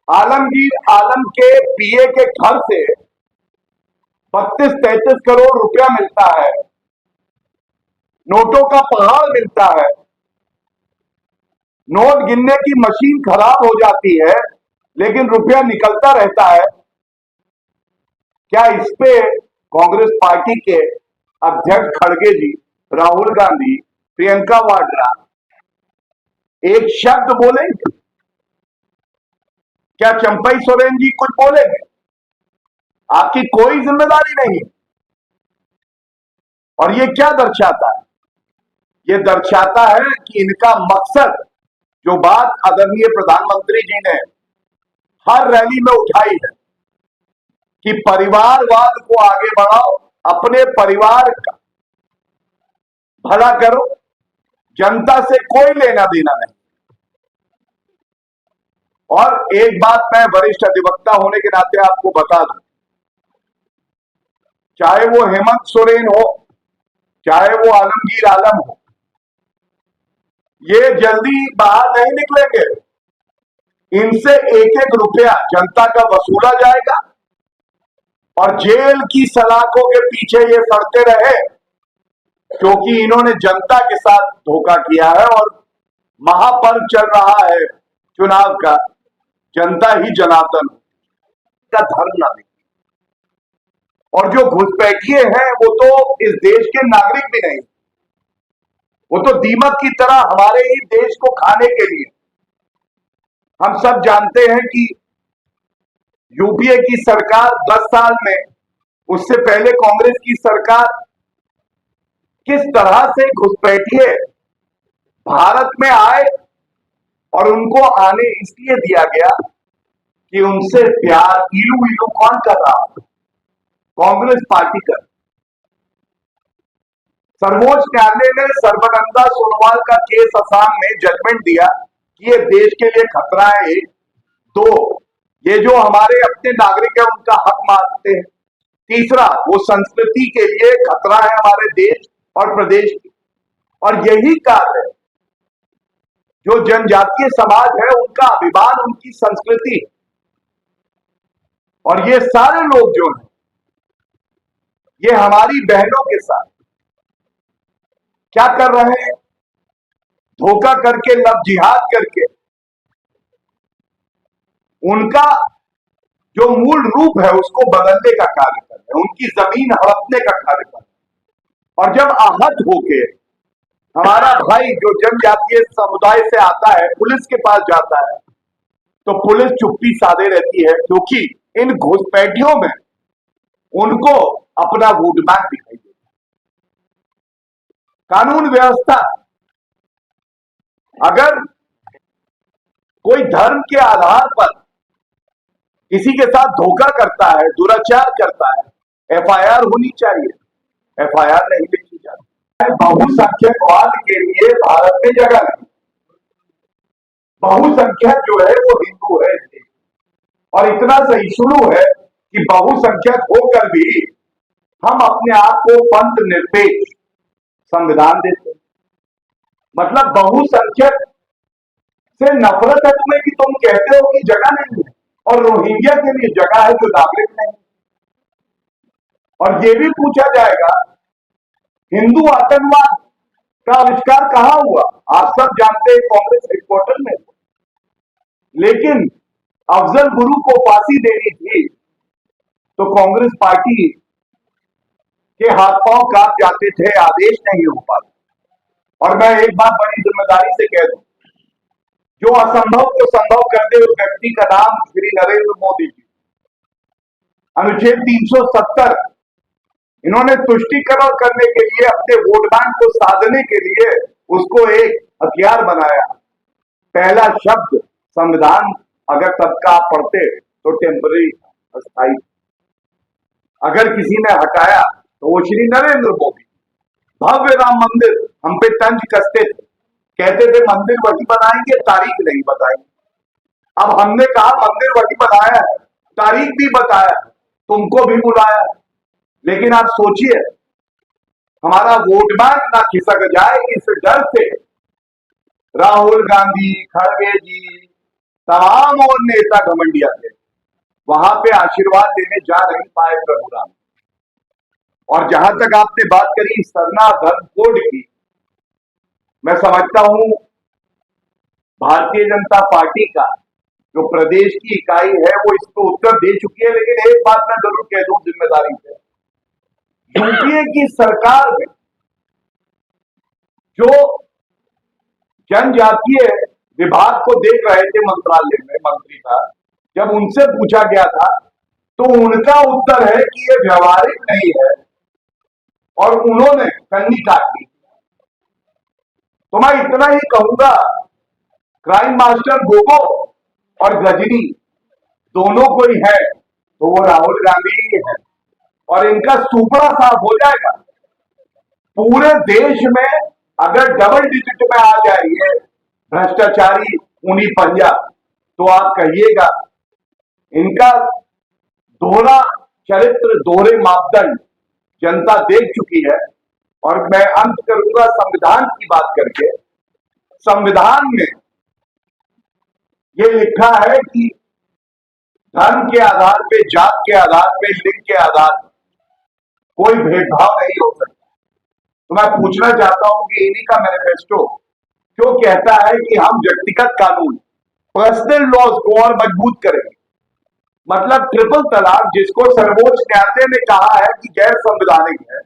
आलमगीर आलम के पीए के घर से 32-33 करोड़ रुपया मिलता है, नोटों का पहाड़ मिलता है, नोट गिनने की मशीन खराब हो जाती है लेकिन रुपया निकलता रहता है। क्या इस पे कांग्रेस पार्टी के अध्यक्ष खड़गे जी, राहुल गांधी, प्रियंका वाड्रा एक शब्द बोलेंगे? क्या चंपई सोरेन जी कुछ बोलेंगे? आपकी कोई जिम्मेदारी नहीं। और ये क्या दर्शाता है? ये दर्शाता है कि इनका मकसद, जो बात आदरणीय प्रधानमंत्री जी ने हर रैली में उठाई है कि परिवारवाद को आगे बढ़ाओ, अपने परिवार का भला करो, जनता से कोई लेना देना नहीं। और एक बात मैं वरिष्ठ अधिवक्ता होने के नाते आपको बता दूं, चाहे वो हेमंत सोरेन हो, चाहे वो आलमगीर आलम हो, ये जल्दी बाहर नहीं निकलेंगे। इनसे एक एक रुपया जनता का वसूला जाएगा और जेल की सलाखों के पीछे ये सड़ते रहे, क्योंकि इन्होंने जनता के साथ धोखा किया है और महापर्व चल रहा है चुनाव का, जनता ही जनार्दन का धर्म ना देखी। और जो घुसपैठिए हैं वो तो इस देश के नागरिक भी नहीं, वो तो दीमक की तरह हमारे ही देश को खाने के लिए। हम सब जानते हैं कि यूपीए की सरकार 10 साल में, उससे पहले कांग्रेस की सरकार, किस तरह से घुसपैठिए भारत में आए और उनको आने इसलिए दिया गया कि उनसे प्यार इलू इलू कौन कर रहा है? कांग्रेस पार्टी कर। सर्वोच्च न्यायालय ने सर्बानंद सोनोवाल का केस असम में जजमेंट दिया कि ये देश के लिए खतरा है। एक दो, ये जो हमारे अपने नागरिक है उनका हक मानते हैं। तीसरा, वो संस्कृति के लिए खतरा है हमारे देश और प्रदेश की। और यही कारण है, जो जनजातीय समाज है उनका अभिमान उनकी संस्कृति। और ये सारे लोग जो हैं, ये हमारी बहनों के साथ क्या कर रहे हैं? धोखा करके, लव जिहाद करके उनका जो मूल रूप है उसको बदलने का कार्य कर रहे हैं, उनकी जमीन हड़पने का कार्य कर रहे हैं। और जब आहत होके हमारा भाई जो जनजातीय समुदाय से आता है पुलिस के पास जाता है, तो पुलिस चुप्पी साधे रहती है, क्योंकि इन घुसपैठियों में उनको अपना वोट बैंक दिखाई देता है। कानून व्यवस्था, अगर कोई धर्म के आधार पर किसी के साथ धोखा करता है, दुराचार करता है, एफआईआर होनी चाहिए। एफआईआर नहीं लिखी जाती। बहुसंख्यकवाद के लिए भारत में जगह नहीं। बहुसंख्यक जो है वो हिंदू है, और इतना सहिष्णु है कि बहुसंख्यक होकर भी हम अपने आप को पंथ निरपेक्ष संविधान देते हैं। मतलब बहुसंख्यक से नफरत है तुम्हें कि तुम कहते हो कि जगह नहीं है, और रोहिंग्या के लिए जगह है जो नागरिक नहीं। और ये भी पूछा जाएगा, हिंदू आतंकवाद का आविष्कार कहां हुआ? आप सब जानते हैं, कांग्रेस हेडक्वार्टर में। लेकिन अफजल गुरु को फांसी देनी थी तो कांग्रेस पार्टी के हाथ पांव कांप जाते थे, आदेश नहीं हो पाता। और मैं एक बात बड़ी जिम्मेदारी से कह दूं, जो असंभव को संभव कर दे उस व्यक्ति का नाम श्री नरेंद्र मोदी जी। अनुच्छेद 370 इन्होंने तुष्टीकरण करने के लिए, अपने वोट बैंक को साधने के लिए उसको एक हथियार बनाया। पहला शब्द संविधान अगर सबका आप पढ़ते तो टेम्पररी, अस्थायी। अगर किसी ने हटाया तो वो श्री नरेंद्र मोदी। भव्य राम मंदिर हम पे तंज कसते थे, कहते थे मंदिर वही बनाएंगे, तारीख नहीं बताएंगे। अब हमने कहा मंदिर वही बनाया है, तारीख भी बताया, तुमको भी बुलाया। लेकिन आप सोचिए, हमारा वोट बैंक ना खिसक जाए, इस डर से राहुल गांधी, खड़गे जी, तमाम और नेता घमंडिया थे, वहां पे आशीर्वाद लेने जा नहीं पाए प्रभु राम। और जहां तक आपने बात करी सरना धर्म कोड की, मैं समझता हूं भारतीय जनता पार्टी का जो प्रदेश की इकाई है वो इसको उत्तर दे चुकी है। लेकिन एक बात मैं जरूर कह दूं जिम्मेदारी से, यूपीए की सरकार में जो जनजातीय विभाग को देख रहे थे मंत्रालय में मंत्री था, जब उनसे पूछा गया था तो उनका उत्तर है कि ये व्यवहारिक नहीं है और उन्होंने कन्नी काट दी। तो मैं इतना ही कहूंगा, क्राइम मास्टर गोगो और गजनी दोनों कोई है तो वो राहुल गांधी ही है, और इनका सूपड़ा साफ हो जाएगा। पूरे देश में अगर डबल डिजिट में आ जाएंगे भ्रष्टाचारी खूनी पंजा, तो आप कहिएगा इनका दोहरा चरित्र, दोहरे मापदंड जनता देख चुकी है। और मैं अंत करूंगा संविधान की बात करके। संविधान में ये लिखा है कि धर्म के आधार पे, जात के आधार पे, लिंग के आधार पर कोई भेदभाव नहीं हो सकता। तो मैं पूछना चाहता हूं कि इन्हीं का मैनिफेस्टो क्यों कहता है कि हम व्यक्तिगत कानून, पर्सनल लॉज को और मजबूत करेंगे। मतलब ट्रिपल तलाक, जिसको सर्वोच्च न्यायालय ने कहा है कि गैर संवैधानिक है,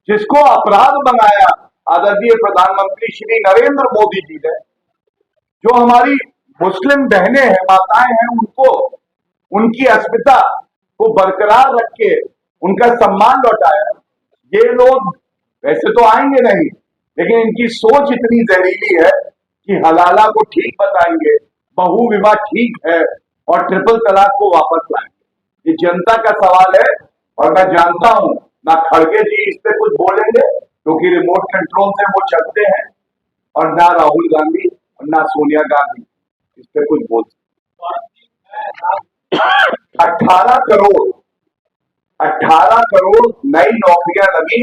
जिसको अपराध बनाया आदरणीय प्रधानमंत्री श्री नरेंद्र मोदी जी ने, जो हमारी मुस्लिम बहनें हैं, माताएं हैं, उनको उनकी अस्मिता को बरकरार रख के उनका सम्मान लौटाया। ये लोग वैसे तो आएंगे नहीं, लेकिन इनकी सोच इतनी जहरीली है कि हलाला को ठीक बताएंगे, बहु विवाह ठीक है और ट्रिपल तलाक को वापस लाएंगे। ये जनता का सवाल है। और मैं जानता हूं ना खड़गे जी इस पे कुछ बोलेंगे क्योंकि रिमोट कंट्रोल से वो चलते हैं, और ना राहुल गांधी और ना सोनिया गांधी इस पे कुछ बोल सकते। 18 करोड़ नई नौकरियां लगी।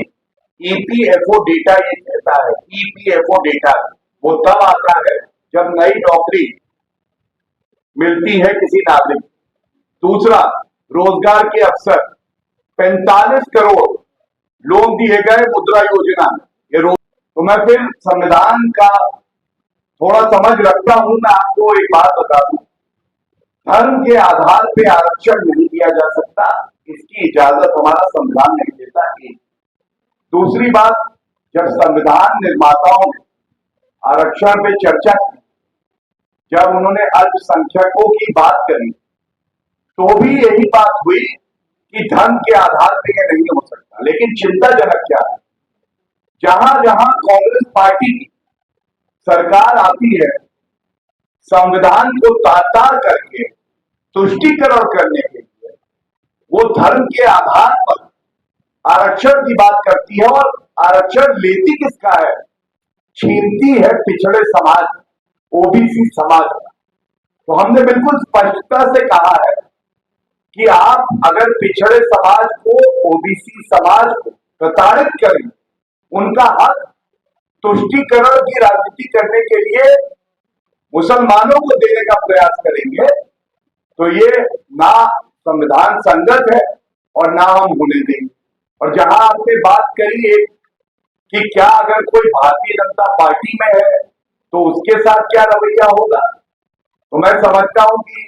ईपीएफओ डेटा ये कहता है, ईपीएफओ डेटा वो तब आता है जब नई नौकरी मिलती है किसी नागरिक। दूसरा, रोजगार के अवसर 45 करोड़ लोन दिए गए मुद्रा योजना में। तो मैं फिर संविधान का थोड़ा समझ रखता हूं। मैं आपको एक बात बता दूं, धर्म के आधार पे आरक्षण नहीं दिया जा सकता, इसकी इजाजत हमारा संविधान नहीं देता। एक दूसरी बात, जब संविधान निर्माताओं ने आरक्षण पे चर्चा की, जब उन्होंने अल्पसंख्यकों की बात करी, तो भी यही बात हुई कि धर्म के आधार पे यह नहीं हो सकता। लेकिन चिंताजनक क्या है, जहां जहां कांग्रेस पार्टी की सरकार आती है, संविधान को तार-तार करके तुष्टीकरण करने के लिए वो धर्म के आधार पर आरक्षण की बात करती है। और आरक्षण लेती किसका है? छीनती है पिछड़े समाज, ओबीसी समाज का। तो हमने बिल्कुल स्पष्टता से कहा है कि आप अगर पिछड़े समाज को, ओबीसी समाज को प्रताड़ित करें, उनका हक तुष्टीकरण की राजनीति करने के लिए मुसलमानों को देने का प्रयास करेंगे, तो ये ना संविधान संगत है और ना हम होने देंगे। और जहां आपने बात करी है कि क्या अगर कोई भारतीय जनता पार्टी में है तो उसके साथ क्या रवैया होगा, तो मैं समझता हूं कि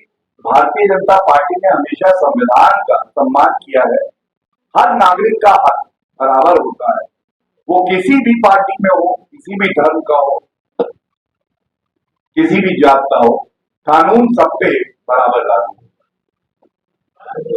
भारतीय जनता पार्टी ने हमेशा संविधान का सम्मान किया है। हर नागरिक का हक बराबर होता है, वो किसी भी पार्टी में हो, किसी भी धर्म का हो, किसी भी जात का हो, कानून सब पे बराबर लागू होता है।